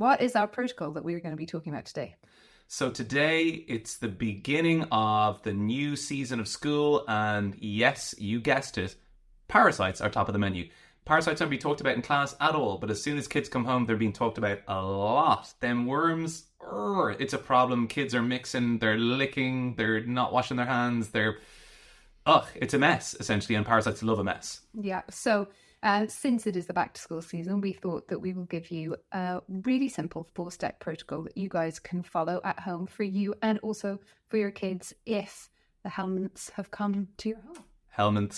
What is our protocol that we're going to be talking about today? So today, it's the beginning of the new season of school, and yes, you guessed it, parasites are top of the menu. Parasites aren't being talked about in class at all, but as soon as kids come home, they're being talked about a lot. Them worms, it's a problem. Kids are mixing, they're licking, they're not washing their hands, it's a mess, essentially, and parasites love a mess. Yeah, so since it is the back to school season, we thought that we will give you a really simple 4-step protocol that you guys can follow at home for you and also for your kids if the Helminths have come to your home.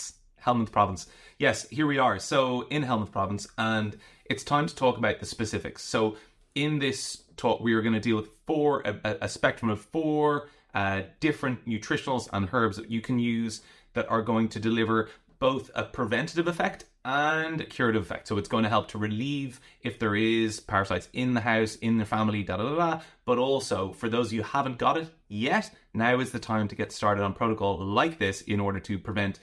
Helmond Province. Yes, here we are. So in Helmond Province, and it's time to talk about the specifics. So in this talk, we are going to deal with a spectrum of 4 different nutritionals and herbs that you can use that are going to deliver both a preventative effect and a curative effect. So it's going to help to relieve if there is parasites in the house, in the family, but also for those of you who haven't got it yet, now is the time to get started on protocol like this in order to prevent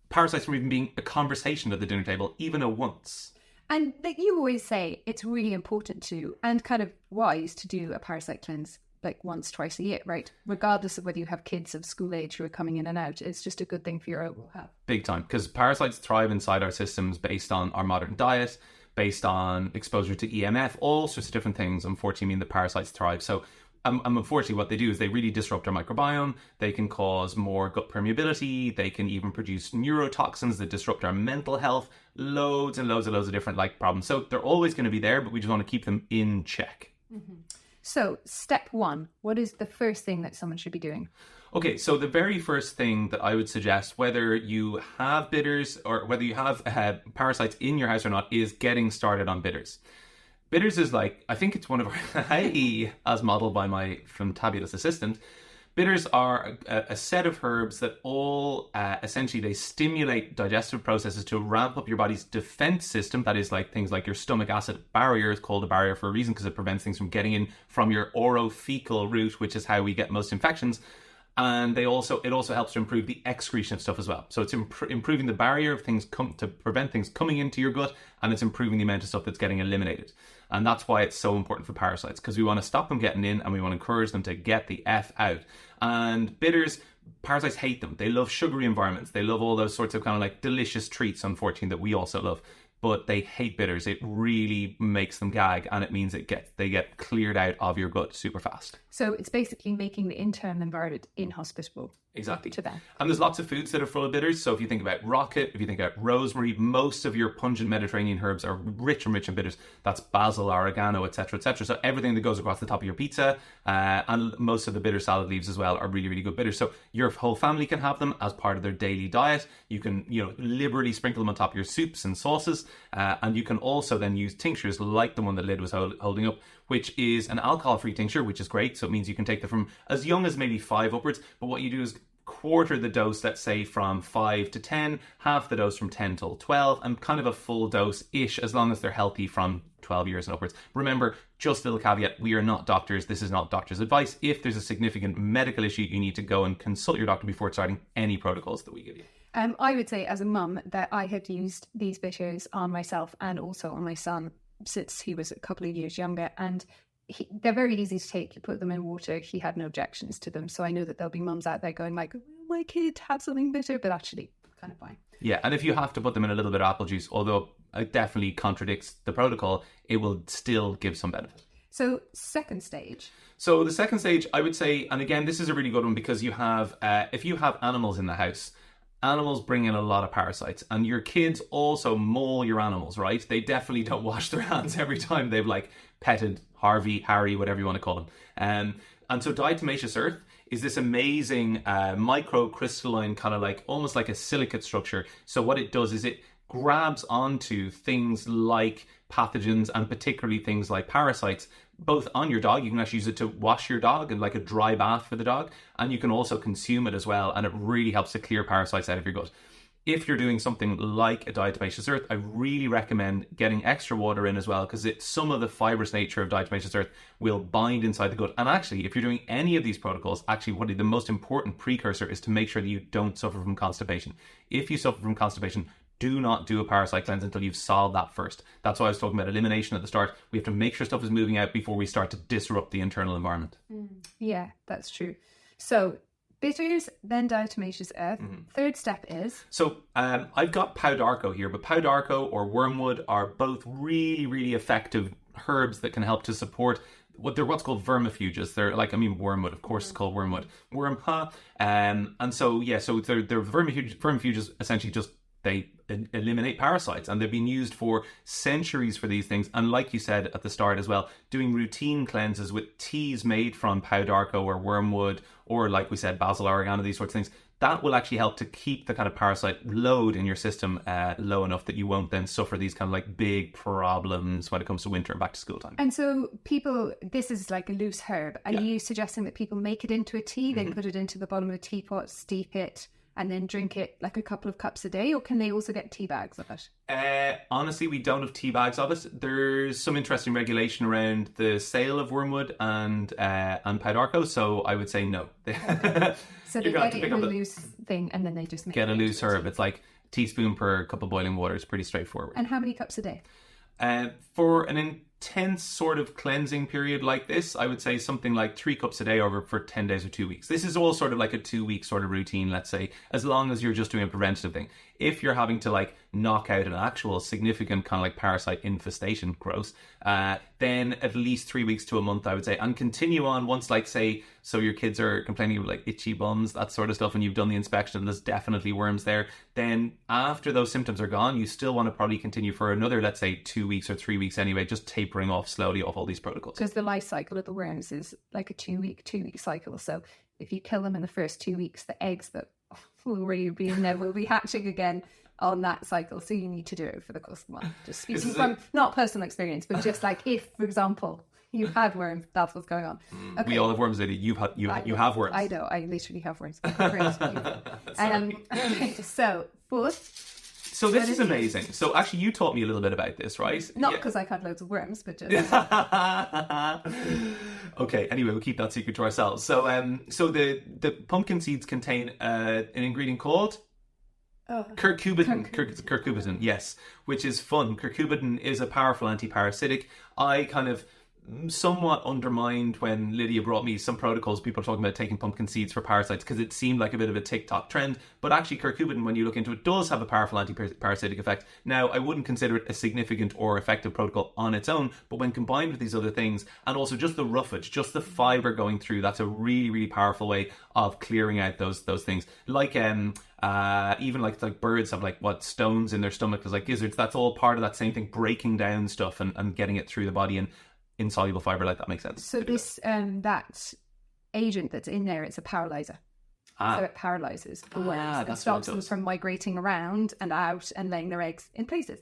parasites from even being a conversation at the dinner table, even a once. And like you always say, it's really important to, and kind of wise to do a parasite cleanse like once, twice a year, right? Regardless of whether you have kids of school age who are coming in and out, it's just a good thing for your overall health. Big time, because parasites thrive inside our systems based on our modern diet, based on exposure to EMF, all sorts of different things, unfortunately, mean that parasites thrive. So unfortunately, what they do is they really disrupt our microbiome. They can cause more gut permeability. They can even produce neurotoxins that disrupt our mental health. Loads and loads of different problems. So they're always going to be there, but we just want to keep them in check. Mm-hmm. So step 1, what is the first thing that someone should be doing? Okay, so the very first thing that I would suggest, whether you have bitters or whether you have parasites in your house or not, is getting started on bitters. Bitters is I think it's one of our, as modeled by my fantabulous assistant, bitters are a set of herbs that all, essentially, they stimulate digestive processes to ramp up your body's defense system. That is things like your stomach acid barrier is called a barrier for a reason because it prevents things from getting in from your orophycal route, which is how we get most infections. And it also helps to improve the excretion of stuff as well. So it's improving the barrier of things to prevent things coming into your gut, and it's improving the amount of stuff that's getting eliminated. And that's why it's so important for parasites, because we want to stop them getting in and we want to encourage them to get the F out. And bitters, parasites hate them. They love sugary environments. They love all those sorts of delicious treats, unfortunately, that we also love. But they hate bitters. It really makes them gag, and it means they get cleared out of your gut super fast. So it's basically making the internal environment inhospitable. Exactly. To them. And there's lots of foods that are full of bitters. So if you think about rocket, if you think about rosemary, most of your pungent Mediterranean herbs are rich in bitters. That's basil, oregano, etc., etc. So everything that goes across the top of your pizza, and most of the bitter salad leaves as well, are really, really good bitters. So your whole family can have them as part of their daily diet. You can, liberally sprinkle them on top of your soups and sauces. And you can also then use tinctures like the one that Lyd was holding up, which is an alcohol-free tincture, which is great. So it means you can take them from as young as maybe 5 upwards. But what you do is quarter the dose, let's say from 5 to 10, half the dose from 10 till 12, and kind of a full dose-ish as long as they're healthy from 12 years and upwards. Remember, just a little caveat, we are not doctors. This is not doctor's advice. If there's a significant medical issue, you need to go and consult your doctor before starting any protocols that we give you. I would say as a mum that I have used these bitters on myself and also on my son since he was a couple of years younger, and they're very easy to take. You put them in water. He had no objections to them. So I know that there'll be mums out there going oh, my kid had something bitter, but actually kind of fine. Yeah, and if you have to put them in a little bit of apple juice, although it definitely contradicts the protocol, it will still give some benefit. So second stage. So the second stage, I would say, and again, this is a really good one because you have, if you have animals in the house, animals bring in a lot of parasites, and your kids also maul your animals, right? They definitely don't wash their hands every time they've petted Harvey, Harry, whatever you want to call him. And so diatomaceous earth is this amazing microcrystalline kind of almost like a silicate structure. So what it does is it grabs onto things like pathogens and particularly things like parasites, both on your dog. You can actually use it to wash your dog and a dry bath for the dog, and you can also consume it as well, and it really helps to clear parasites out of your gut. If you're doing something like a diatomaceous earth, I really recommend getting extra water in as well, because some of the fibrous nature of diatomaceous earth will bind inside the gut. And actually, if you're doing any of these protocols, what the most important precursor is to make sure that you don't suffer from constipation. If you suffer from constipation, do not do a parasite cleanse until you've solved that first. That's why I was talking about elimination at the start. We have to make sure stuff is moving out before we start to disrupt the internal environment. Yeah, that's true. So bitters, then diatomaceous earth. Third step is... So I've got Pau d'Arco here, but Pau d'Arco or Wormwood are both really, really effective herbs that can help to support what's called vermifuges. They're like, wormwood, of course, it's called wormwood. And so they're vermifuges essentially just, they eliminate parasites, and they've been used for centuries for these things. And like you said at the start as well, doing routine cleanses with teas made from Pau d'Arco or wormwood, or like we said, basil, oregano, these sorts of things, that will actually help to keep the kind of parasite load in your system low enough that you won't then suffer these kind of like big problems when it comes to winter and back to school time. And so this is like a loose herb. Are you suggesting that people make it into a tea, then put it into the bottom of a teapot, steep it, and then drink it like a couple of cups a day? Or can they also get tea bags of it? Honestly, we don't have tea bags of it. There's some interesting regulation around the sale of wormwood and Pau d'Arco, so I would say no. So they get it in a loose thing, and then they just get a loose herb. It's like a teaspoon per cup of boiling water. It's pretty straightforward. And how many cups a day? For an intense sort of cleansing period like this, I would say something like 3 cups a day over for 10 days or 2 weeks. This is all sort of like a 2-week sort of routine, let's say, as long as you're just doing a preventative thing. If you're having to like knock out an actual significant kind of like parasite infestation, gross, then at least 3 weeks to a month, I would say, and continue on once, like, say, so your kids are complaining of like itchy bums, that sort of stuff, and you've done the inspection and there's definitely worms there, then after those symptoms are gone, you still want to probably continue for another, let's say, 2 weeks or 3 weeks anyway, just tapering off slowly off all these protocols. Because the life cycle of the worms is like a 2-week cycle. So if you kill them in the first 2 weeks, the eggs that will really be in there will be hatching again on that cycle. So you need to do it for the course of the month. Just speaking from not personal experience, but just like if, for example, you had worms, that's what's going on. Okay. We all have worms, Lady. You have worms. I know. I literally have worms. Okay, so fourth. So this is amazing. So actually, you taught me a little bit about this, right? Not because I've had loads of worms, but just... Okay, anyway, we'll keep that secret to ourselves. So the pumpkin seeds contain an ingredient called... Curcubitin, yes, which is fun. Curcubitin is a powerful antiparasitic. I kind of somewhat undermined when Lydia brought me some protocols, people talking about taking pumpkin seeds for parasites, because it seemed like a bit of a TikTok trend, but actually curcubitin, when you look into it, does have a powerful anti-parasitic effect. Now, I wouldn't consider it a significant or effective protocol on its own, but when combined with these other things, and also just the roughage, just the fibre going through, that's a really, really powerful way of clearing out those things. Like even like birds have like stones in their stomach, because like gizzards, that's all part of that same thing, breaking down stuff and getting it through the body, and insoluble fibre like that makes sense. So this that agent that's in there, it's a paralyzer. So it paralyzes the worms and stops them from migrating around and out and laying their eggs in places.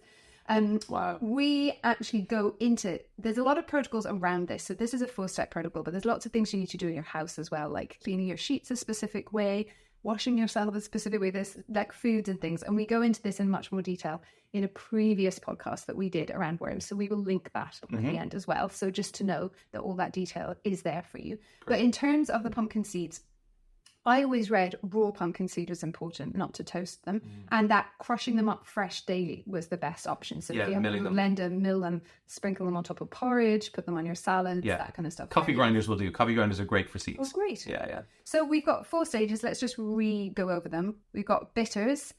Wow. We actually go into, there's a lot of protocols around this. So this is a 4-step protocol, but there's lots of things you need to do in your house as well, like cleaning your sheets a specific way, washing yourself a specific way, there's like foods and things. And we go into this in much more detail in a previous podcast that we did around worms. So we will link that at the end as well. So just to know that all that detail is there for you. Great. But in terms of the pumpkin seeds, I always read raw pumpkin seed was important, not to toast them, and that crushing them up fresh daily was the best option. So if you have a blender, mill them, sprinkle them on top of porridge, put them on your salads, that kind of stuff. Coffee grinders will do. Coffee grinders are great for seeds. Oh, great. Yeah. So we've got 4 stages. Let's just go over them. We've got bitters.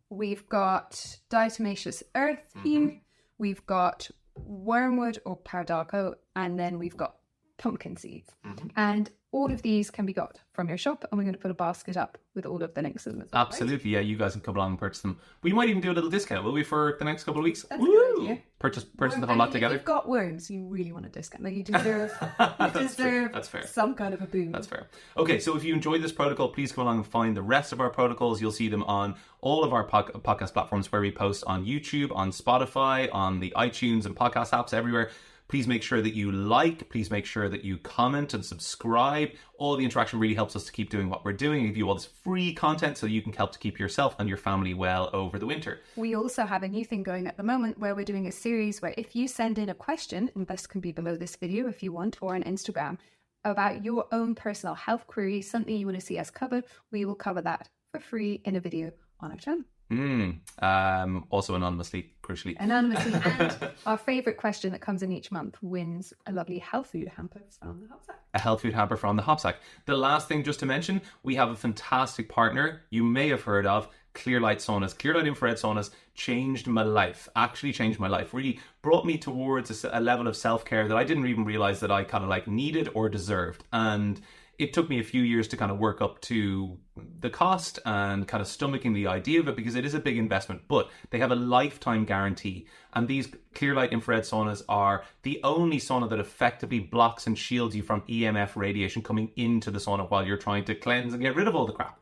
We've got diatomaceous earth here. We've got wormwood or Pau d'Arco, and then we've got pumpkin seeds. And all of these can be got from your shop, and we're going to put a basket up with all of the links in them. Absolutely, right? Yeah, you guys can come along and purchase them. We might even do a little discount, will we, for the next couple of weeks? That's a good idea. Purchase the whole lot together. If you've got worms, you really want a discount. Like you deserve That's fair. Some kind of a boon. That's fair. Okay, so if you enjoyed this protocol, please come along and find the rest of our protocols. You'll see them on all of our podcast platforms where we post on YouTube, on Spotify, on the iTunes and podcast apps everywhere. Please make sure that you like, please make sure that you comment and subscribe. All the interaction really helps us to keep doing what we're doing and give you all this free content so you can help to keep yourself and your family well over the winter. We also have a new thing going at the moment where we're doing a series where if you send in a question, and this can be below this video if you want, or on Instagram, about your own personal health query, something you want to see us cover, we will cover that for free in a video on our channel. Also anonymously, crucially. Anonymously. And our favourite question that comes in each month wins a lovely health food hamper from the Hot Sack. A health food hamper from the Hop Sack. The last thing just to mention, we have a fantastic partner you may have heard of, Clearlight Saunas. Clearlight infrared saunas changed my life, actually changed my life, really brought me towards a level of self-care that I didn't even realize that I kind of like needed or deserved. And it took me a few years to kind of work up to the cost and kind of stomaching the idea of it, because it is a big investment, but they have a lifetime guarantee. And these Clearlight infrared saunas are the only sauna that effectively blocks and shields you from EMF radiation coming into the sauna while you're trying to cleanse and get rid of all the crap.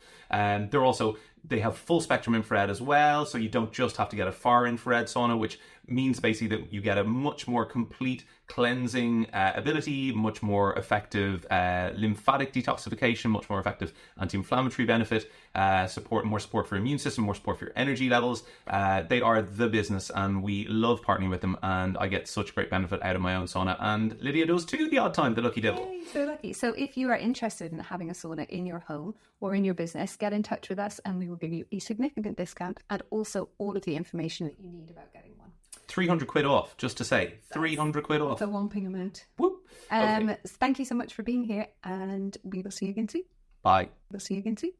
They have full spectrum infrared as well, so you don't just have to get a far infrared sauna, which means basically that you get a much more complete cleansing ability, much more effective lymphatic detoxification, much more effective anti-inflammatory benefit, more support for immune system, more support for your energy levels. They are the business, and we love partnering with them, and I get such great benefit out of my own sauna, and Lydia does too, the odd time, the lucky devil. Yay, so lucky. So if you are interested in having a sauna in your home or in your business, get in touch with us and we will give you a significant discount and also all of the information that you need about getting one. 300 quid off, just to say. 300 quid off. It's a whopping amount. Whoop. Okay. Thank you so much for being here, and we will see you again soon. Bye. We'll see you again soon.